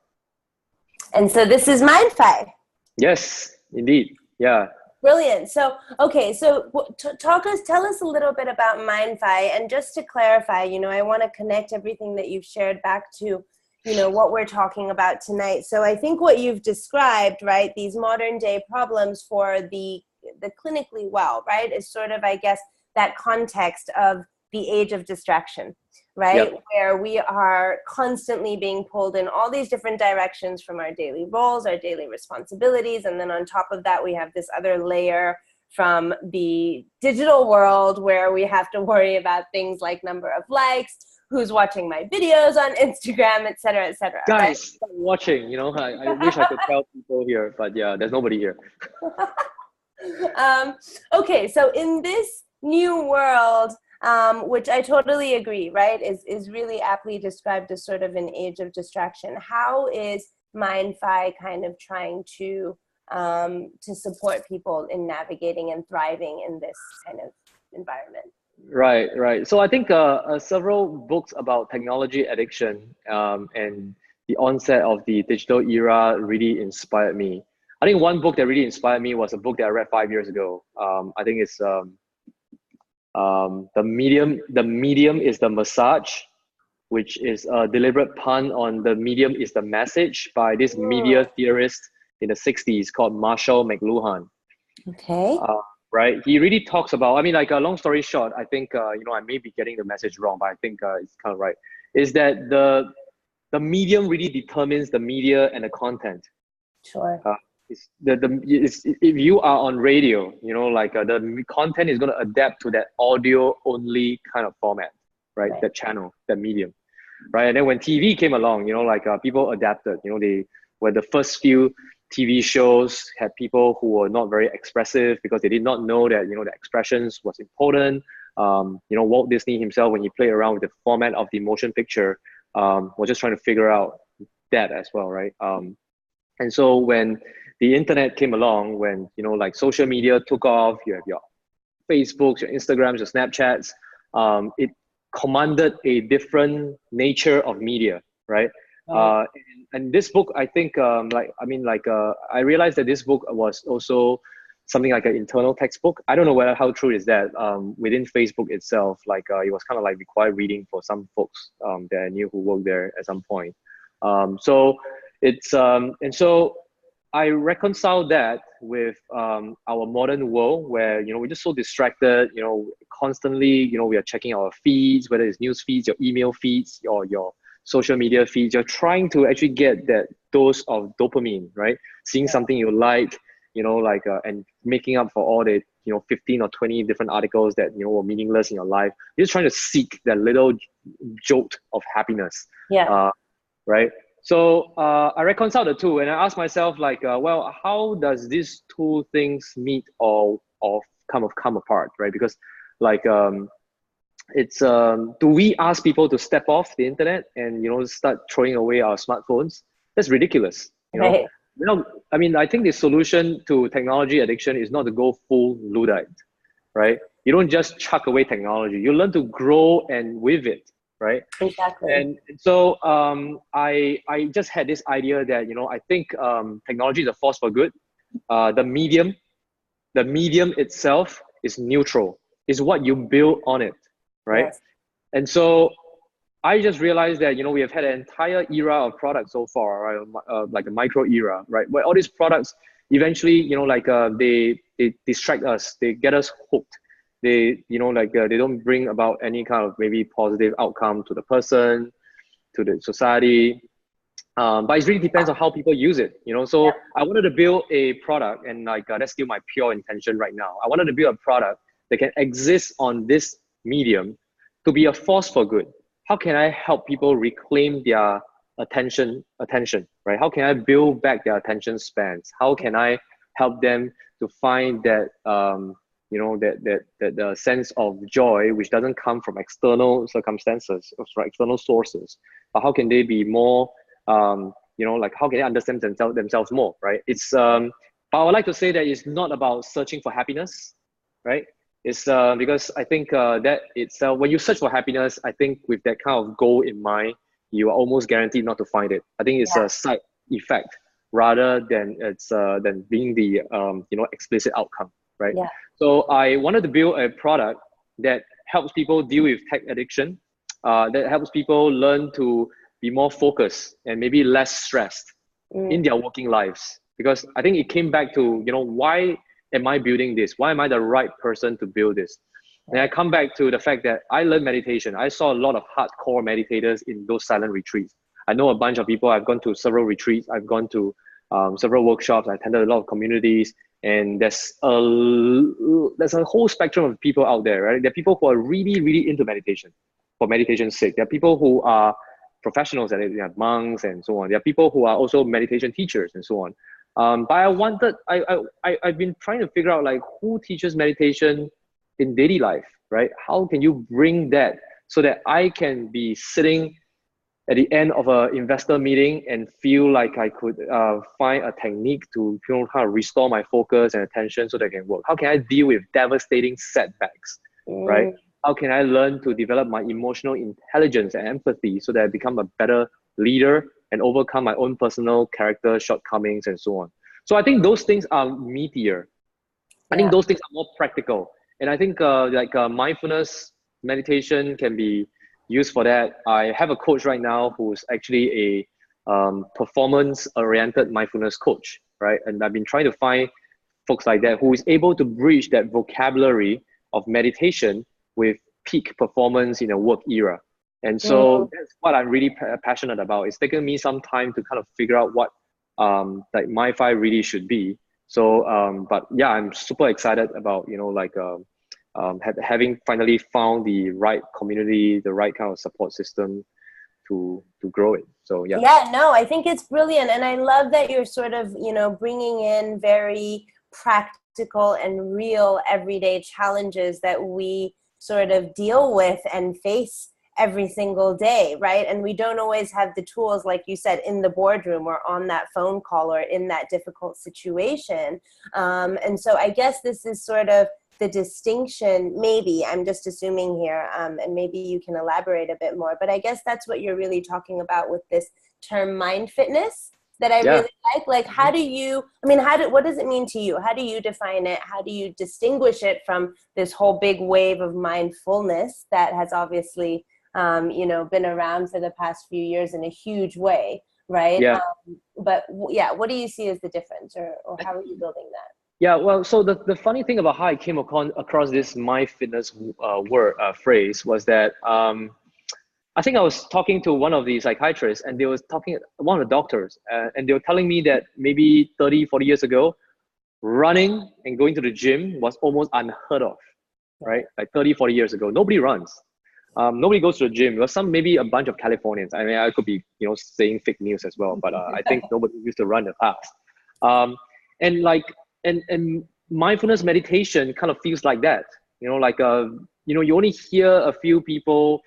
And so this is MindFi. Yes, indeed. Yeah. Brilliant. So, okay, so tell us a little bit about MindFi, and just to clarify, I want to connect everything that you've shared back to, what we're talking about tonight. So I think what you've described, right, these modern day problems for the clinically well, right, is sort of, I guess, that context of the age of distraction, right? Yep. Where we are constantly being pulled in all these different directions from our daily roles, our daily responsibilities. And then on top of that, we have this other layer from the digital world where we have to worry about things like number of likes, who's watching my videos on Instagram, et cetera, Guys, right? stop watching. I wish I could tell people here, but yeah, there's nobody here. Okay, so in this new world, which I totally agree, right, is really aptly described as sort of an age of distraction. How is MindFi kind of trying to support people in navigating and thriving in this kind of environment? Right. So I think several books about technology addiction and the onset of the digital era really inspired me. I think one book that really inspired me was a book that I read 5 years ago. I think it's the medium is the massage, which is a deliberate pun on the medium is the message by this media theorist in the 60s called Marshall McLuhan. Okay. Right. He really talks about, I mean, like a long story short, I think, I may be getting the message wrong, but I think it's kind of right, is that the medium really determines the media and the content. Sure. If you are on radio, the content is going to adapt to that audio only kind of format, right? That channel, that medium, right? And then when TV came along, people adapted. They were the first few TV shows had people who were not very expressive because they did not know that the expressions was important. Walt Disney himself, when he played around with the format of the motion picture, was just trying to figure out that as well, right? And so when the internet came along, when social media took off, you have your Facebooks, your Instagrams, your Snapchats, it commanded a different nature of media, right? And this book, I think, I realized that this book was also something like an internal textbook. I don't know how true is that. Within Facebook itself, it was kind of like required reading for some folks that I knew who worked there at some point. So it's and so I reconcile that with our modern world where we're just so distracted. Constantly we are checking our feeds, whether it's news feeds, your email feeds, or your social media feeds. You're trying to actually get that dose of dopamine, right? Seeing something you like, and making up for all the 15 or 20 different articles that were meaningless in your life. You're just trying to seek that little jolt of happiness. Right. So I reconcile the two, and I ask myself, well, how does these two things meet or come apart, right? Because it's do we ask people to step off the internet and start throwing away our smartphones? That's ridiculous. Right. I think the solution to technology addiction is not to go full Luddite, right? You don't just chuck away technology. You learn to grow and with it. Right. Exactly. And so I just had this idea that I think technology is a force for good. The medium itself is neutral. It's what you build on it, right? Yes. And so I just realized that we have had an entire era of products so far, right? Like a micro era, right? Where all these products eventually they distract us, they get us hooked. They they don't bring about any kind of maybe positive outcome to the person, to the society, but it really depends on how people use it. So I wanted to build a product, and that's still my pure intention right now. I wanted to build a product that can exist on this medium to be a force for good. How can I help people reclaim their attention, right? How can I build back their attention spans? How can I help them to find that that sense of joy, which doesn't come from external circumstances or from external sources, but how can they be more, how can they understand themselves more, right? It's, but I would like to say that it's not about searching for happiness, right? It's because I think that it's, when you search for happiness, I think with that kind of goal in mind, you are almost guaranteed not to find it. I think it's a side effect rather than than being the explicit outcome, right? Yeah. So I wanted to build a product that helps people deal with tech addiction, that helps people learn to be more focused and maybe less stressed in their working lives. Because I think it came back to, why am I building this? Why am I the right person to build this? And I come back to the fact that I learned meditation. I saw a lot of hardcore meditators in those silent retreats. I know a bunch of people. I've gone to several retreats. I've gone to several workshops. I attended a lot of communities, and there's a whole spectrum of people out there, right? There are people who are really, really into meditation for meditation's sake. There are people who are professionals at it. There are monks and so on. There are people who are also meditation teachers and so on. But I've been trying to figure out like who teaches meditation in daily life, right? How can you bring that so that I can be sitting at the end of an investor meeting and feel like I could find a technique to kind of restore my focus and attention so that I can work? How can I deal with devastating setbacks, right? How can I learn to develop my emotional intelligence and empathy so that I become a better leader and overcome my own personal character shortcomings and so on? So I think those things are meatier. I think those things are more practical. And I think mindfulness meditation can be used for that. I have a coach right now who's actually a performance-oriented mindfulness coach, right? And I've been trying to find folks like that who is able to bridge that vocabulary of meditation with peak performance in a work era. And so that's what I'm really passionate about. It's taken me some time to kind of figure out what like MindFi really should be. So, but yeah, I'm super excited about, having finally found the right community, the right kind of support system to grow it. So yeah. Yeah, no, I think it's brilliant. And I love that you're sort of, bringing in very practical and real everyday challenges that we sort of deal with and face every single day, right? And we don't always have the tools, like you said, in the boardroom or on that phone call or in that difficult situation. And so I guess this is sort of the distinction, maybe, I'm just assuming here, and maybe you can elaborate a bit more, but I guess that's what you're really talking about with this term mind fitness that I really like. Like, how do you, what does it mean to you? How do you define it? How do you distinguish it from this whole big wave of mindfulness that has obviously been around for the past few years in a huge way, right? Yeah. But yeah, what do you see as the difference, or how are you building that? Yeah, well, so the funny thing about how I came across this mind fitness phrase was that I think I was talking to one of the psychiatrists, and they was talking, one of the doctors, and they were telling me that maybe 30, 40 years ago, running and going to the gym was almost unheard of, right? Like 30, 40 years ago, nobody runs. Nobody goes to the gym. There was maybe a bunch of Californians. I mean, I could be, saying fake news as well, but I think nobody used to run in the past. And mindfulness meditation kind of feels like that. You only hear a few people,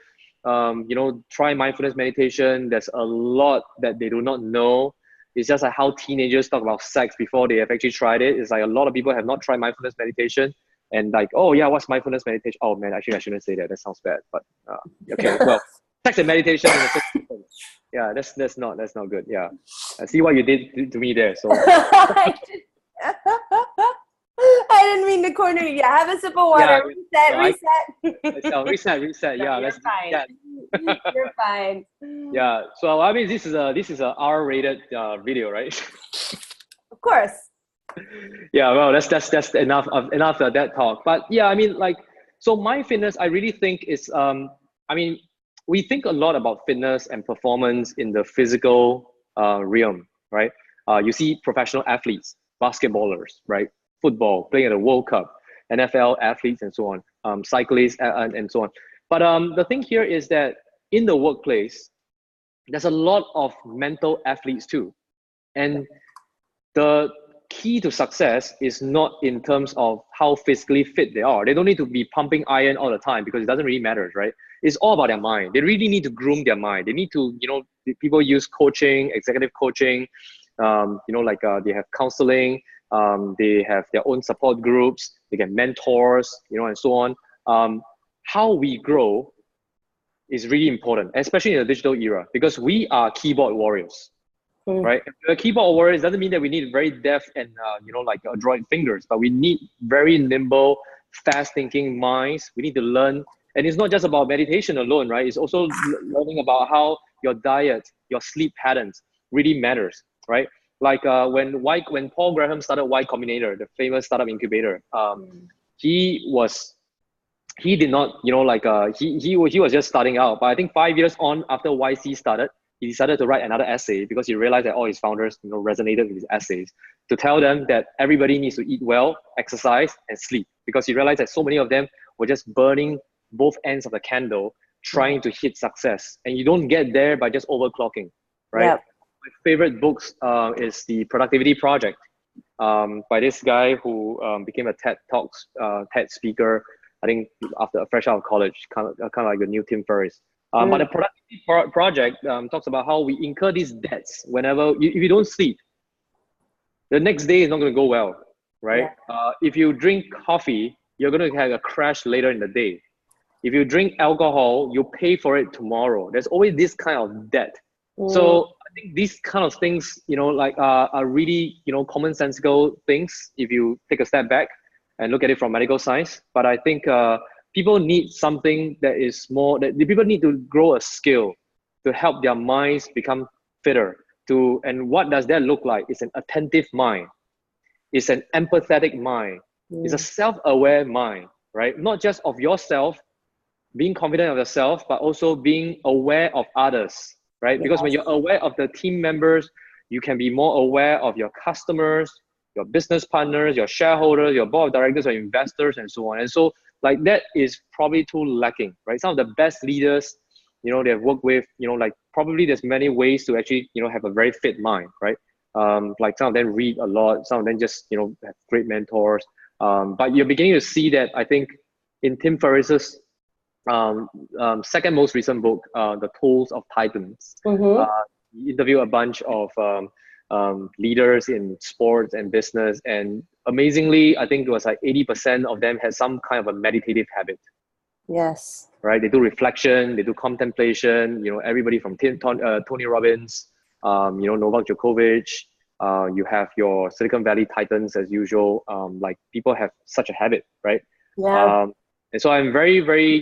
try mindfulness meditation. There's a lot that they do not know. It's just like how teenagers talk about sex before they have actually tried it. It's like a lot of people have not tried mindfulness meditation. And like, oh yeah, what's mindfulness meditation? Oh man, actually I shouldn't say that. That sounds bad. But okay, well, sex and meditation. Yeah, that's not good. Yeah, I see what you did to me there. So I didn't mean to corner you. Have a sip of water. Yeah, Reset. reset. Yeah, you're fine. You're fine. Yeah. So I mean, this is a R-rated video, right? Of course. Yeah, well, that's enough of that talk. But yeah, I mean, so mind fitness, I really think is, we think a lot about fitness and performance in the physical realm, right? You see professional athletes, basketballers, right? Football, playing at the World Cup, NFL athletes, and so on, cyclists, and so on. But the thing here is that in the workplace, there's a lot of mental athletes too, and the key to success is not in terms of how physically fit they are. They don't need to be pumping iron all the time because it doesn't really matter, right? It's all about their mind. They really need to groom their mind. They need to, people use coaching, executive coaching, they have counseling, they have their own support groups, they get mentors, and so on. How we grow is really important, especially in the digital era, because we are keyboard warriors. right? If you're a keyboard warrior, it doesn't mean that we need very deft and like adroit fingers, but we need very nimble, fast-thinking minds. We need to learn, and it's not just about meditation alone, right? It's also learning about how your diet, your sleep patterns really matters, right? Like when Paul Graham started Y Combinator, the famous startup incubator, he did not, he was just starting out. But I think 5 years on after YC started, he decided to write another essay because he realized that all his founders, resonated with his essays, to tell them that everybody needs to eat well, exercise, and sleep. Because he realized that so many of them were just burning both ends of the candle, trying to hit success. And you don't get there by just overclocking, right? Yep. My favorite books is The Productivity Project by this guy who became a TED speaker, I think after fresh out of college, kind of like the new Tim Ferriss. But the Productivity Project talks about how we incur these debts whenever, if you don't sleep, the next day is not going to go well, right? Yeah. If you drink coffee, you're going to have a crash later in the day. If you drink alcohol, you pay for it tomorrow. There's always this kind of debt. So I think these kind of things, are really, commonsensical things if you take a step back and look at it from medical science. But I think people need something that is more, that people need to grow a skill to help their minds become fitter. And what does that look like? It's an attentive mind. It's an empathetic mind. It's a self-aware mind, right? Not just of yourself, being confident of yourself, but also being aware of others, right? Because when you're aware of the team members, you can be more aware of your customers, your business partners, your shareholders, your board of directors, your investors, and so on. And so that is probably too lacking, right? Some of the best leaders, they've worked with, probably there's many ways to actually, have a very fit mind, right? Like some of them read a lot, some of them just, have great mentors. But you're beginning to see that, I think, in Tim Ferriss's second most recent book, The Tools of Titans. He interviewed a bunch of leaders in sports and business, and amazingly, I think it was like 80% of them had some kind of a meditative habit. Yes. Right? They do reflection, they do contemplation, everybody from Tony Robbins, Novak Djokovic, you have your Silicon Valley Titans as usual. Like people have such a habit, right? Yeah. And so I'm very, very,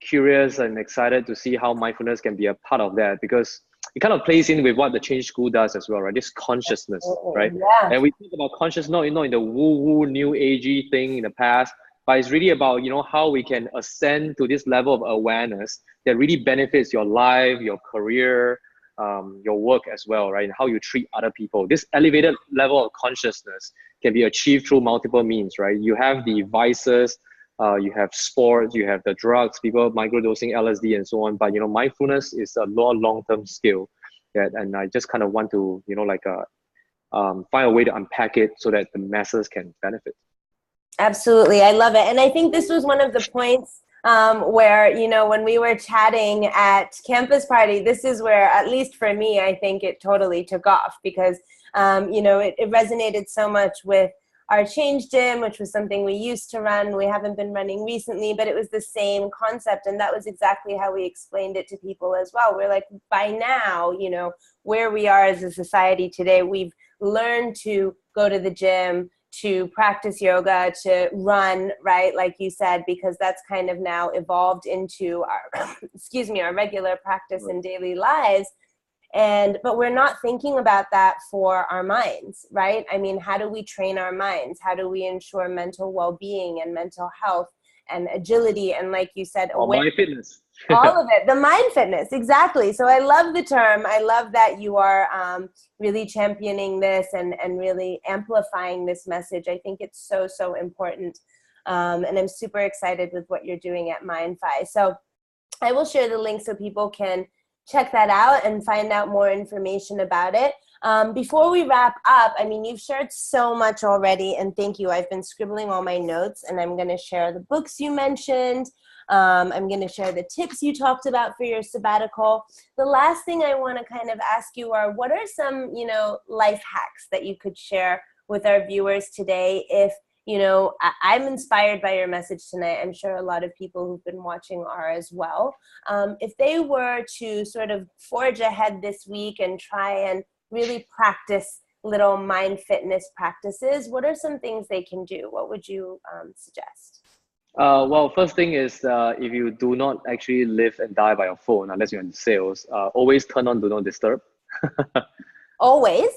curious and excited to see how mindfulness can be a part of that, because it kind of plays in with what the Change School does as well, right? This consciousness, right? Yeah. And we think about consciousness not in the woo-woo, new agey thing in the past, but it's really about, how we can ascend to this level of awareness that really benefits your life, your career, your work as well, right? And how you treat other people. This elevated level of consciousness can be achieved through multiple means, right? You have the vices, you have sports, you have the drugs, people microdosing LSD and so on. But, mindfulness is a long-term skill and I just kind of want to, find a way to unpack it so that the masses can benefit. Absolutely. I love it. And I think this was one of the points where, when we were chatting at Campus Party, this is where, at least for me, I think it totally took off because, it resonated so much with our Change Gym, which was something we used to run. We haven't been running recently, but it was the same concept. And that was exactly how we explained it to people as well. We're like, by now, where we are as a society today, we've learned to go to the gym, to practice yoga, to run, right? Like you said, because that's kind of now evolved into our, our regular practice in daily lives. But we're not thinking about that for our minds, right? I mean, how do we train our minds? How do we ensure mental well-being and mental health and agility? And like you said, mind fitness. All of it, the mind fitness, exactly. So I love the term. I love that you are really championing this and really amplifying this message. I think it's so important. And I'm super excited with what you're doing at MindFi. So I will share the link so people can check that out and find out more information about it. Before we wrap up, I mean, you've shared so much already, and thank you. I've been scribbling all my notes, and I'm going to share the books you mentioned. I'm going to share the tips you talked about for your sabbatical. The last thing I want to kind of ask you are, what are some, life hacks that you could share with our viewers today if you know, I'm inspired by your message tonight. I'm sure a lot of people who've been watching are as well. If they were to sort of forge ahead this week and try and really practice little mind fitness practices, what are some things they can do? What would you suggest? Well, first thing is if you do not actually live and die by your phone, unless you're in sales, always turn on Do Not Disturb. Always?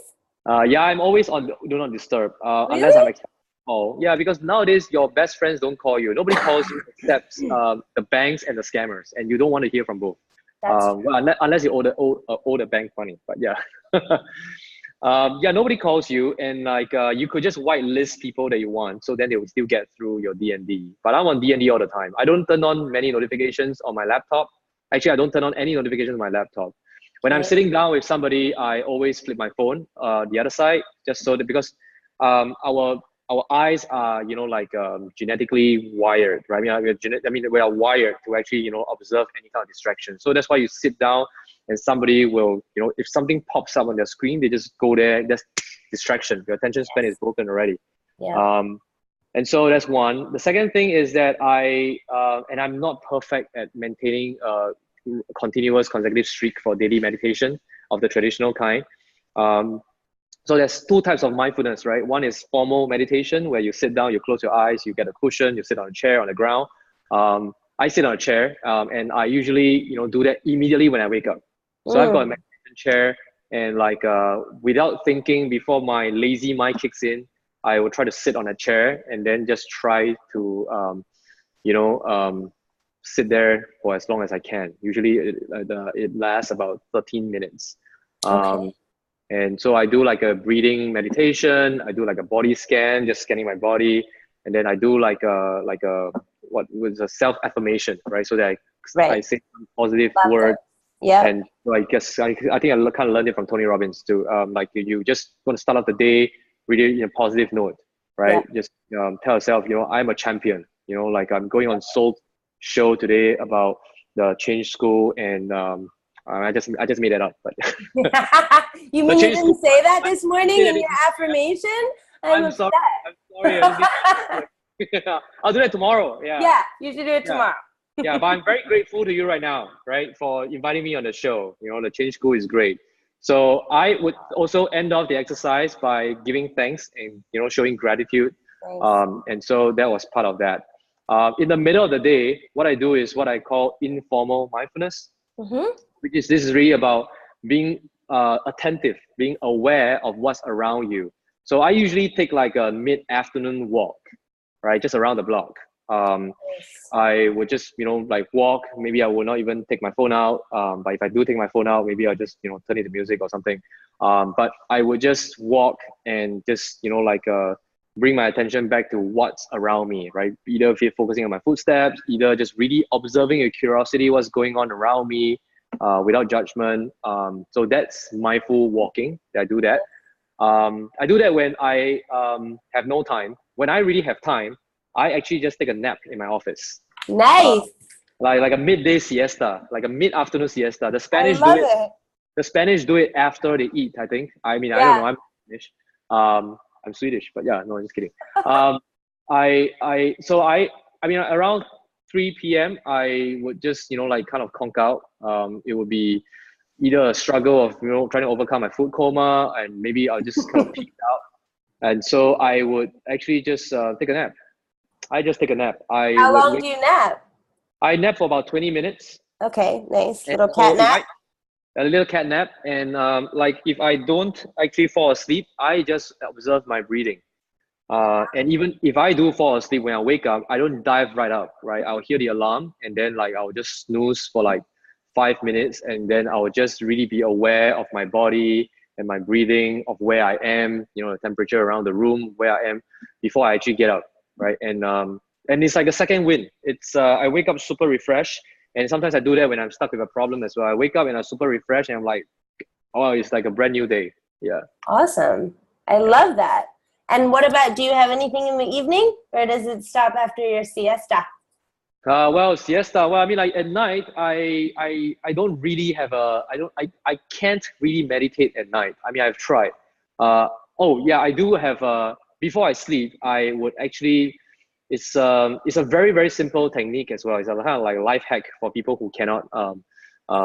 Yeah, I'm always on Do Not Disturb, unless I'm Really? expecting a call. Yeah, because nowadays your best friends don't call you. Nobody calls you except the banks and the scammers, and you don't want to hear from both. That's true. Well, unless you owe the bank money, but yeah. Yeah, nobody calls you, and like you could just whitelist people that you want, so then they will still get through your DND. But I'm on DND all the time. I don't turn on many notifications on my laptop. Actually, I don't turn on any notifications on my laptop. When I'm sitting down with somebody, I always flip my phone the other side, just so that because our eyes are, you know, like genetically wired, right? I mean, we are wired to actually, you know, observe any kind of distraction. So that's why you sit down and somebody will, you know, if something pops up on their screen, they just go there. That's distraction. Your attention span is broken already. Yeah. And so that's one. The second thing is that and I'm not perfect at maintaining a continuous consecutive streak for daily meditation of the traditional kind. So there's two types of mindfulness, right? One is formal meditation, where you sit down, you close your eyes, you get a cushion, you sit on a chair on the ground. I sit on a chair, and I usually, you know, do that immediately when I wake up. So I've got a meditation chair, and like without thinking, before my lazy mind kicks in, I will try to sit on a chair and then just try to, you know, sit there for as long as I can. Usually it lasts about 13 minutes. Okay. And so I do like a breathing meditation. I do like a body scan, just scanning my body. And then I do like a what was a self-affirmation, right? So that I say some positive Love words. Yeah. And so I guess I think I kind of learned it from Tony Robbins too. Like you just want to start off the day really in a positive note, right? Yeah. Just tell yourself, you know, I'm a champion. You know, like I'm going on Soul show today about the Change School, and I just made that up, but You the mean you Change School. didn't say that this morning in I your affirmation? I'm I'm upset. sorry. I'm sorry. I didn't I'll do that tomorrow. Yeah. Yeah, you should do it Yeah. tomorrow. Yeah, but I'm very grateful to you right now, right, for inviting me on the show. You know, the Change School is great. So I would also end off the exercise by giving thanks and, you know, showing gratitude. Nice. And so that was part of that. In the middle of the day, what I do is what I call informal mindfulness, which is this is really about being attentive, being aware of what's around you. So I usually take like a mid-afternoon walk, right, just around the block. I would just, you know, like walk. Maybe I will not even take my phone out. But if I do take my phone out, maybe I'll just, you know, turn it to music or something. But I would just walk and just, you know, like bring my attention back to what's around me, right? Either if you're focusing on my footsteps, either just really observing your curiosity, what's going on around me, without judgment. So that's mindful walking. I do that. I do that when I have no time. When I really have time, I actually just take a nap in my office. Nice. Like a midday siesta, like a mid-afternoon siesta. The Spanish I love do it. it. The Spanish do it after they eat, I think. I mean, I don't know. I'm Spanish. I'm Swedish, but yeah, no, I'm just kidding. I mean, around 3 p.m., I would just, you know, like kind of conk out. It would be either a struggle of, you know, trying to overcome my food coma, and maybe I'll just kind of peek out. And so I would actually just take a nap. I just take a nap. How long do you nap? I nap for about 20 minutes. Okay, nice. And Little cat nap? A little cat nap. And like if I don't actually fall asleep, I just observe my breathing. And even if I do fall asleep, when I wake up, I don't dive right up, right? I'll hear the alarm, and then like I'll just snooze for like 5 minutes, and then I'll just really be aware of my body and my breathing, of where I am, you know, the temperature around the room, where I am before I actually get up, right? And it's like a second win. It's I wake up super refreshed, and sometimes I do that when I'm stuck with a problem as well. I wake up and I'm super refreshed, and I'm like, oh, it's like a brand new day. Yeah. Awesome. I love that. And what about, do you have anything in the evening, or does it stop after your siesta? Well, siesta. Well, I mean, like at night, I don't really have I can't really meditate at night. I mean, I've tried. Oh yeah, I do have before I sleep, I would actually, it's a very, very simple technique as well. It's a kind of like a life hack for people who cannot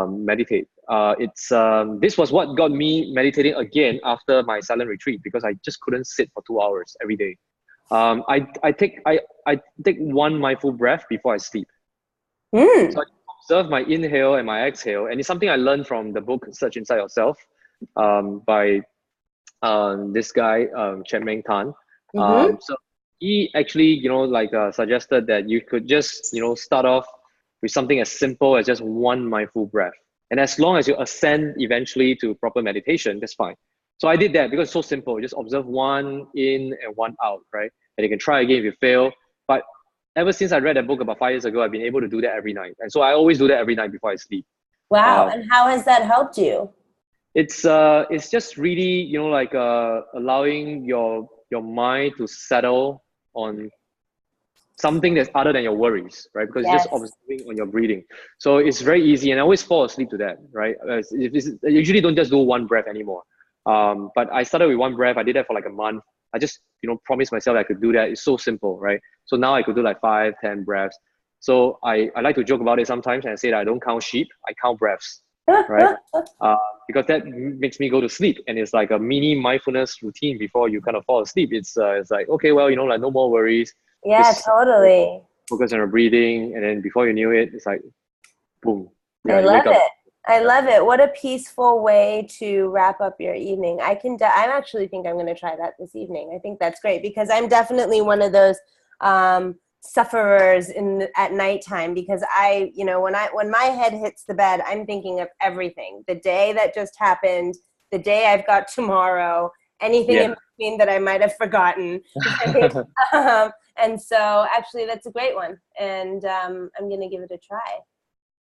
meditate. This was what got me meditating again after my silent retreat, because I just couldn't sit for 2 hours every day. I take one mindful breath before I sleep. So I observe my inhale and my exhale, and it's something I learned from the book Search Inside Yourself, by this guy, Chen Meng Tan. So he actually, suggested that you could just, start off with something as simple as just one mindful breath. And as long as you ascend eventually to proper meditation, that's fine. So I did that because it's so simple. Just observe one in and one out, right? And you can try again if you fail. But ever since I read that book about 5 years ago, I've been able to do that every night. And so I always do that every night before I sleep. Wow. And how has that helped you? It's just really, allowing your mind to settle on something that's other than your worries, right? Because it's just observing on your breathing. So it's very easy, and I always fall asleep to that, right? I usually don't just do one breath anymore. But I started with one breath. I did that for like a month. I just, promised myself I could do that. It's so simple, right? So now I could do like 5, 10 breaths. So I like to joke about it sometimes, and I say that I don't count sheep, I count breaths, right? Because that makes me go to sleep, and it's like a mini mindfulness routine before you kind of fall asleep. It's like, okay, well, like no more worries. Yeah, Just totally. focus on your breathing, and then before you knew it, it's like, boom. Yeah, I love it. I love it. What a peaceful way to wrap up your evening. I actually think I'm going to try that this evening. I think that's great, because I'm definitely one of those sufferers at nighttime, because when my head hits the bed, I'm thinking of everything. The day that just happened, the day I've got tomorrow, anything in between that I might have forgotten. And so actually that's a great one. And I'm going to give it a try.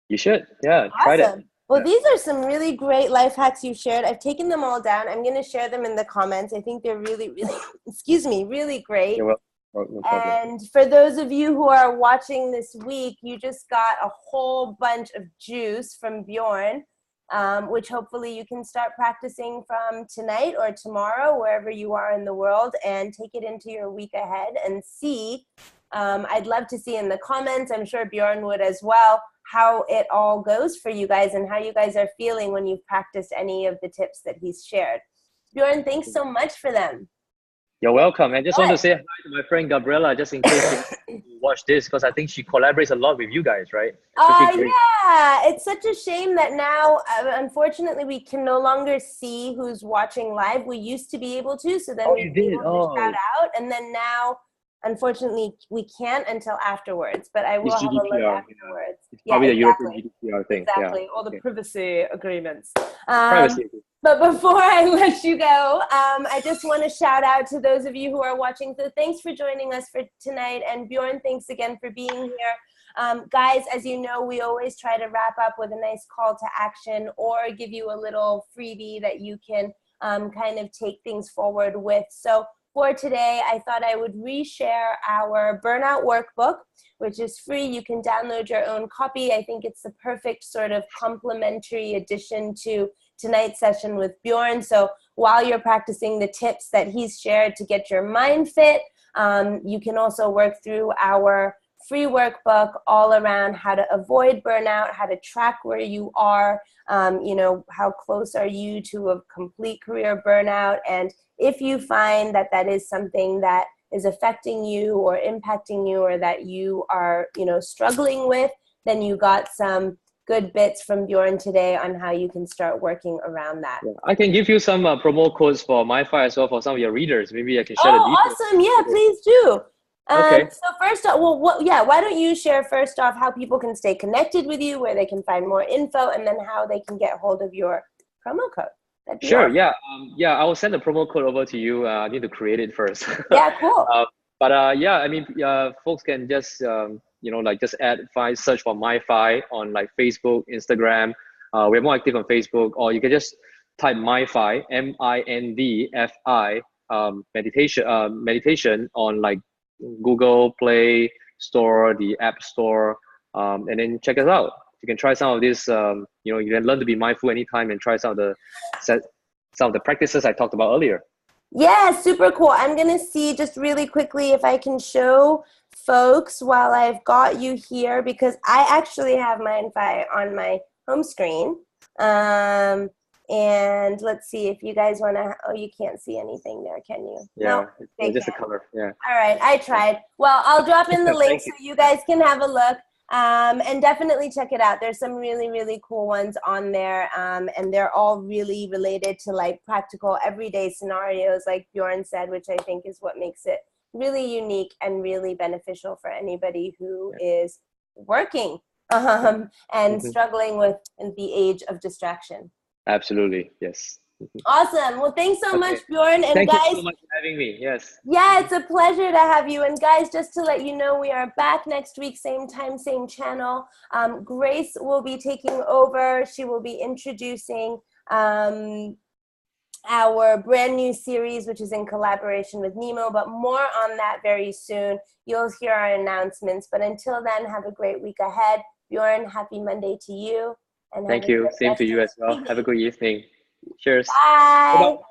You should. Yeah. Awesome. Try it. Well, these are some really great life hacks you shared. I've taken them all down. I'm going to share them in the comments. I think they're really, really, really great. You're welcome. No problem. And for those of you who are watching this week, you just got a whole bunch of juice from Bjorn, which hopefully you can start practicing from tonight or tomorrow, wherever you are in the world, and take it into your week ahead and see. I'd love to see in the comments, I'm sure Bjorn would as well, how it all goes for you guys and how you guys are feeling when you've practiced any of the tips that he's shared. Bjorn, thanks so much for them. You're welcome. And just want to say hi to my friend Gabriella, just in case you watch this, because I think she collaborates a lot with you guys, right? Yeah. It's such a shame that now, unfortunately, we can no longer see who's watching live. We used to be able to, so then we'd be able to shout out. And then now, unfortunately, we can't until afterwards, but I will have a look afterwards. It's probably the European GDPR thing. Exactly, all the privacy agreements. But before I let you go, I just want to shout out to those of you who are watching. So thanks for joining us for tonight. And Bjorn, thanks again for being here. Guys, as you know, we always try to wrap up with a nice call to action or give you a little freebie that you can kind of take things forward with. So for today, I thought I would reshare our Burnout Workbook, which is free. You can download your own copy. I think it's the perfect sort of complementary addition to tonight's session with Bjorn. So while you're practicing the tips that he's shared to get your mind fit, you can also work through our free workbook all around how to avoid burnout, how to track where you are, how close are you to a complete career burnout. And if you find that that is something that is affecting you or impacting you, or that you are, struggling with, then you got some good bits from Bjorn today on how you can start working around that. Yeah, I can give you some promo codes for MindFi as well for some of your readers. Maybe I can share the details. Awesome. Yeah, please do. Okay. So first off, why don't you share first off how people can stay connected with you, where they can find more info, and then how they can get hold of your promo code. Sure. Awesome. Yeah. I will send the promo code over to you. I need to create it first. Yeah, cool. Folks can just just search for MindFi on like Facebook, Instagram. We're more active on Facebook, or you can just type MindFi, MindFi, meditation on like Google Play Store, the App Store, and then check us out. You can try some of this. You can learn to be mindful anytime and try some of the practices I talked about earlier. Yeah, super cool. I'm going to see just really quickly if I can show folks while I've got you here, because I actually have MindFi on my home screen. And let's see if you guys want to, oh, you can't see anything there, can you? Yeah, No, it's they just a can. color. Yeah. All right, I tried. Well, I'll drop in the link Thank so you. you guys can have a look. And definitely check it out. There's some really, really cool ones on there. And they're all really related to like practical everyday scenarios, like Bjorn said, which I think is what makes it really unique and really beneficial for anybody who is working and Mhm. struggling with the age of distraction. Absolutely. Yes. Awesome. Well, thanks so much, Okay. Bjorn. And Thank you guys, so much for having me. Yes. yeah, it's a pleasure to have you. And guys, just to let you know, we are back next week, same time, same channel. Grace will be taking over. She will be introducing our brand new series, which is in collaboration with Nemo, but more on that very soon. You'll hear our announcements. But until then, have a great week ahead. Bjorn, happy Monday to you. And have Thank a you. great Same rest to of you as the well. Have a evening. good evening. Cheers. Bye-bye. Bye.